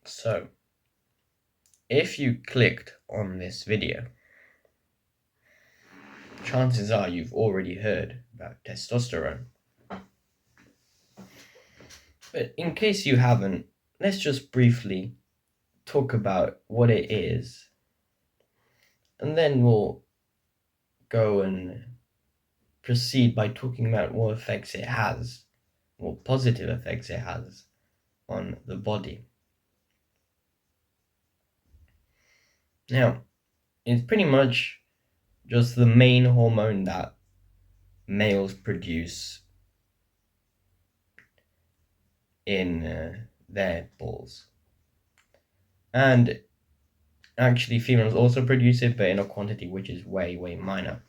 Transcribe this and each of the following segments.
So, if you clicked on this video, chances are you've already heard about testosterone. But in case you haven't, let's just briefly talk about what it is, and then we'll go and proceed by talking about what effects it has, what positive effects it has on the body. Now, it's pretty much just the main hormone that males produce in their balls. And actually, females also produce it, but in a quantity which is way, way minor.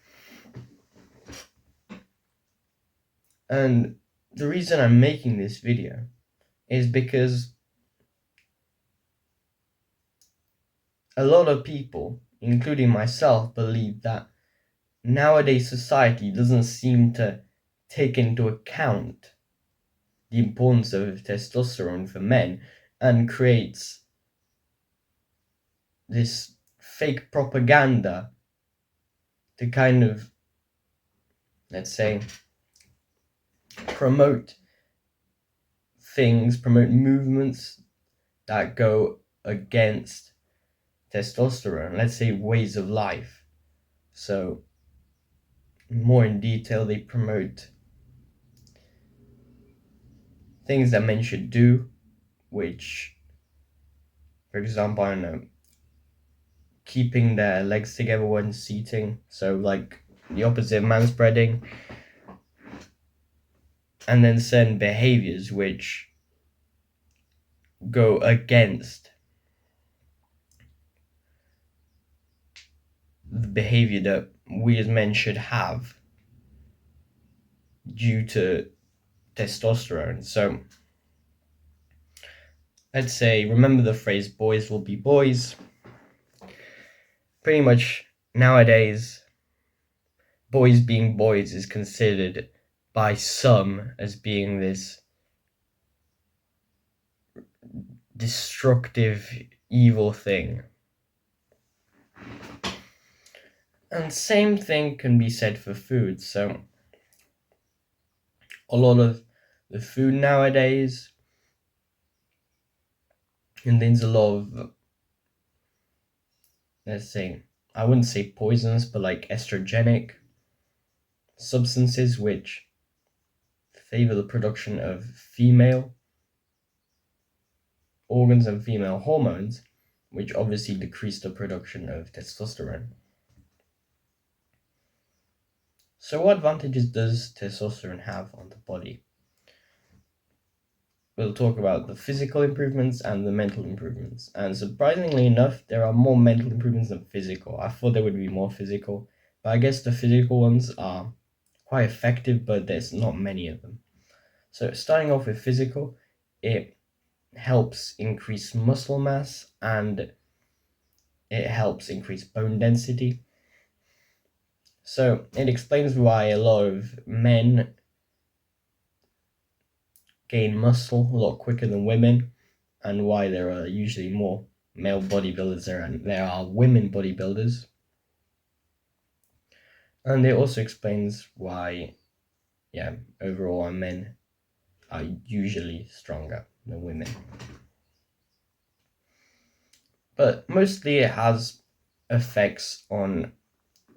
And the reason I'm making this video is because a lot of people, including myself, believe that nowadays society doesn't seem to take into account the importance of testosterone for men and creates this fake propaganda to kind of, let's say, promote movements that go against testosterone, let's say ways of life. So, more in detail, they promote things that men should do, which, for example, I don't know, keeping their legs together when seating, so like the opposite of manspreading, and then certain behaviors which go against the behavior that we as men should have due to testosterone. So, let's say, remember the phrase boys will be boys. Pretty much nowadays, boys being boys is considered by some as being this destructive, evil thing. And same thing can be said for food. So, a lot of the food nowadays contains a lot of, let's say, I wouldn't say poisonous, but like estrogenic substances which favor the production of female organs and female hormones, which obviously decrease the production of testosterone. So what advantages does testosterone have on the body? We'll talk about the physical improvements and the mental improvements. And surprisingly enough, there are more mental improvements than physical. I thought there would be more physical, but I guess the physical ones are quite effective, but there's not many of them. So starting off with physical, it helps increase muscle mass and it helps increase bone density. So it explains why a lot of men gain muscle a lot quicker than women, and why there are usually more male bodybuilders than there are women bodybuilders. And it also explains why, overall men are usually stronger than women. But mostly it has effects on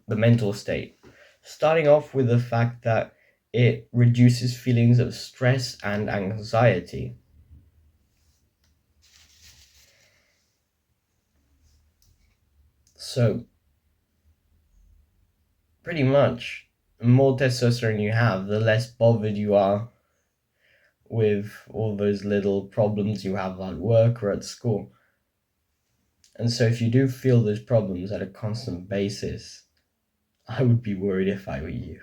the mental state, starting off with the fact that it reduces feelings of stress and anxiety. So, pretty much, the more testosterone you have, the less bothered you are with all those little problems you have at work or at school. And so if you do feel those problems at a constant basis, I would be worried if I were you.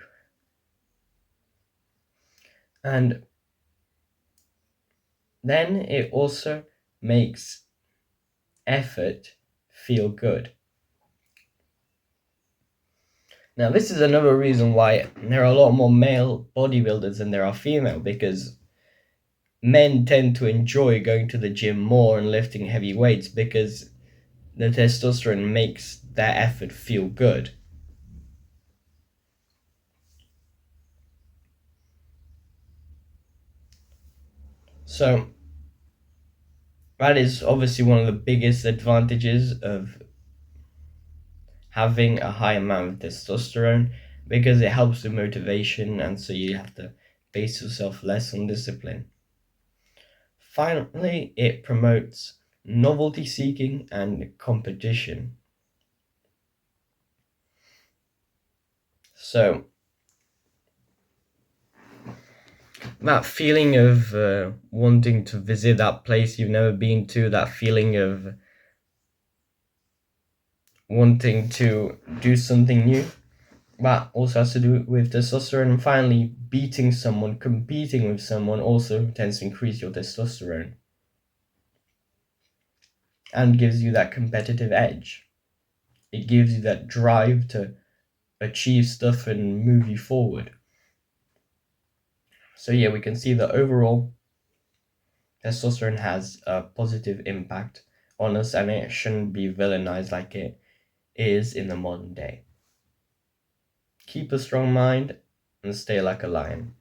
And then it also makes effort feel good. Now, this is another reason why there are a lot more male bodybuilders than there are female, because men tend to enjoy going to the gym more and lifting heavy weights because the testosterone makes their effort feel good. So that is obviously one of the biggest advantages of having a high amount of testosterone, because it helps with motivation, and so you have to base yourself less on discipline. Finally, it promotes novelty seeking and competition. So that feeling of wanting to visit that place you've never been to, that feeling of wanting to do something new, that also has to do with testosterone. And finally, beating someone, competing with someone also tends to increase your testosterone and gives you that competitive edge. It gives you that drive to achieve stuff and move you forward. So yeah, we can see that overall testosterone has a positive impact on us, and it shouldn't be villainized like it is in the modern day. Keep a strong mind and stay like a lion.